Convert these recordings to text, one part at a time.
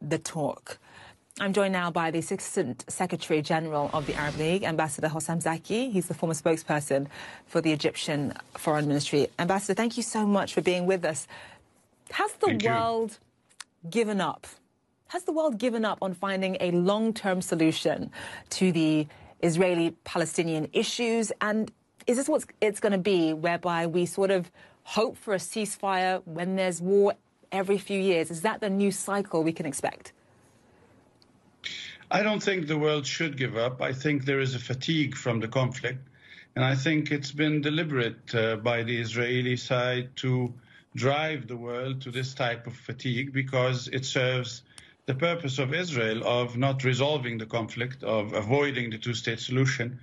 the talk. I'm joined now by the Assistant Secretary General of the Arab League, Ambassador Hussam Zaki. He's the former spokesperson for the Egyptian Foreign Ministry. Ambassador, thank you so much for being with us. Has the world given up? Has the world given up on finding a long-term solution to the Israeli-Palestinian issues? And is this what it's going to be, whereby we sort of hope for a ceasefire when there's war every few years? Is that the new cycle we can expect? I don't think the world should give up. I think there is a fatigue from the conflict. And I think it's been deliberate by the Israeli side to drive the world to this type of fatigue because it serves the purpose of Israel of not resolving the conflict, of avoiding the two-state solution.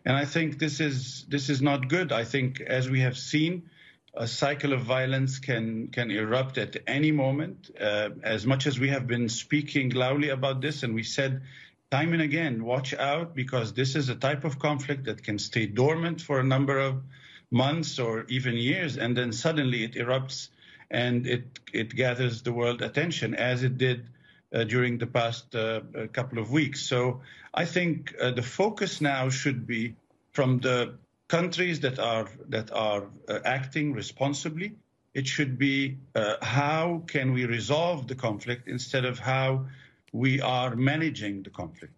And I think this is not good. I think, as we have seen, a cycle of violence can erupt at any moment. As much as we have been speaking loudly about this, and we said time and again, watch out, because this is a type of conflict that can stay dormant for a number of months or even years, and then suddenly it erupts and it gathers the world attention, as it did during the past couple of weeks. So I think the focus now should be from the countries that are acting responsibly. It should be how can we resolve the conflict instead of how we are managing the conflict.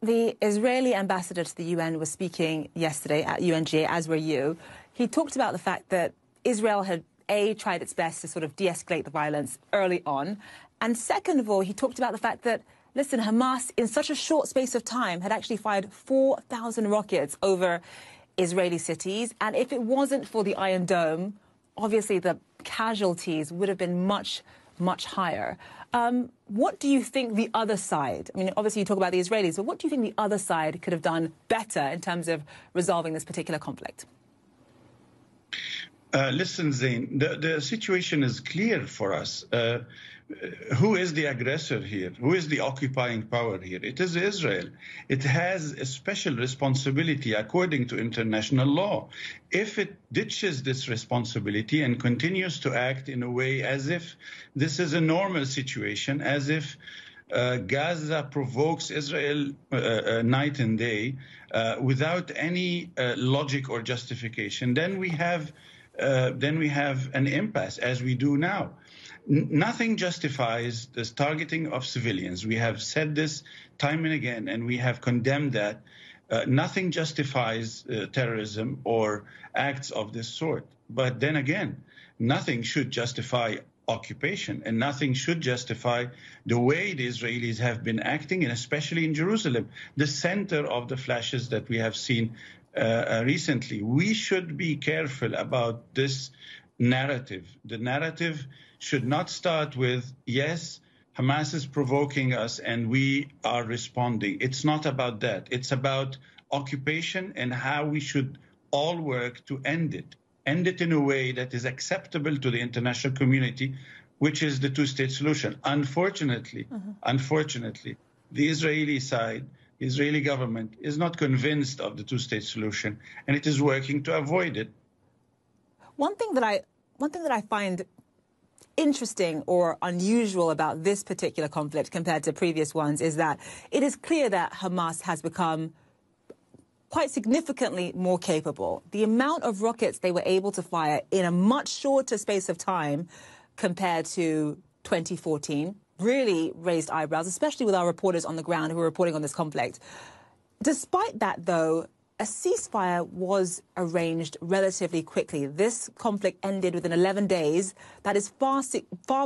The Israeli ambassador to the UN was speaking yesterday at UNGA, as were you. He talked about the fact that Israel had, A, tried its best to sort of de-escalate the violence early on, and second of all, he talked about the fact that, listen, Hamas, in such a short space of time, had actually fired 4,000 rockets over Israeli cities. And if it wasn't for the Iron Dome, obviously the casualties would have been much, much higher. What do you think the other side, I mean, obviously you talk about the Israelis, but what do you think the other side could have done better in terms of resolving this particular conflict? Listen, Zain, the situation is clear for us. Who is the aggressor here? Who is the occupying power here? It is Israel. It has a special responsibility according to international law. If it ditches this responsibility and continues to act in a way as if this is a normal situation, as if Gaza provokes Israel night and day without any logic or justification, then we have an impasse, as we do now. Nothing justifies this targeting of civilians. We have said this time and again, and we have condemned that. Nothing justifies terrorism or acts of this sort. But then again, nothing should justify occupation, and nothing should justify the way the Israelis have been acting, and especially in Jerusalem, the center of the flashes that we have seen recently. We should be careful about this narrative. The narrative should not start with, yes, Hamas is provoking us and we are responding. It's not about that. It's about occupation and how we should all work to end it. End it in a way that is acceptable to the international community, which is the two-state solution. Unfortunately, the Israeli side, the Israeli government is not convinced of the two-state solution, and it is working to avoid it. One thing that I find interesting or unusual about this particular conflict compared to previous ones is that it is clear that Hamas has become quite significantly more capable. The amount of rockets they were able to fire in a much shorter space of time compared to 2014 really raised eyebrows, especially with our reporters on the ground who are reporting on this conflict. Despite that, though, a ceasefire was arranged relatively quickly. This conflict ended within 11 days. That is far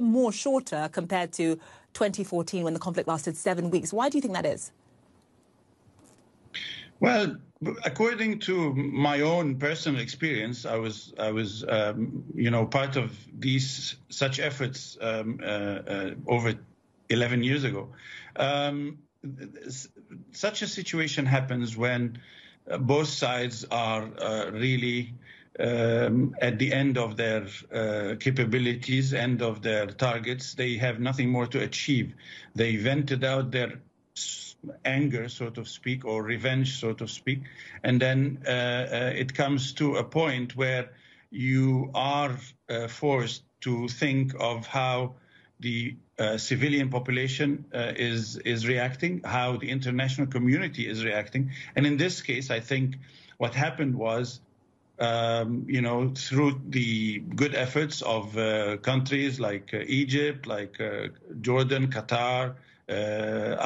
more shorter compared to 2014 when the conflict lasted 7 weeks. Why do you think that is? Well, according to my own personal experience, I was part of such efforts over 11 years ago. Such a situation happens when both sides are really at the end of their capabilities, end of their targets. They have nothing more to achieve. They vented out their anger, so to speak, or revenge, so to speak. And then it comes to a point where you are forced to think of how the civilian population is reacting, how the international community is reacting. And in this case, I think what happened was, through the good efforts of countries like Egypt, like Jordan, Qatar,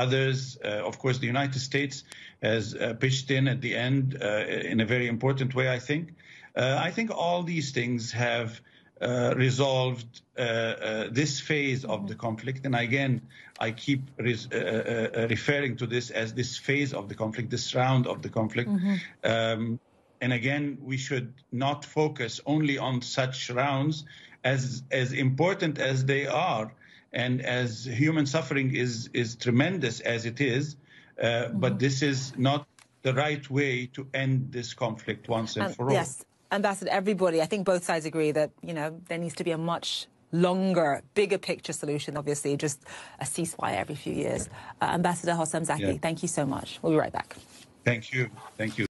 others, of course, the United States has pitched in at the end in a very important way, I think. I think all these things have resolved this phase of the conflict. And again, I keep referring to this as this phase of the conflict, this round of the conflict. And again, we should not focus only on such rounds, as important as they are, and as human suffering is tremendous as it is. But this is not the right way to end this conflict once and for all. Yes, Ambassador, everybody, I think both sides agree that, there needs to be a much longer, bigger picture solution, obviously, just a ceasefire every few years. Ambassador Hossam Zaki, thank you so much. We'll be right back. Thank you. Thank you.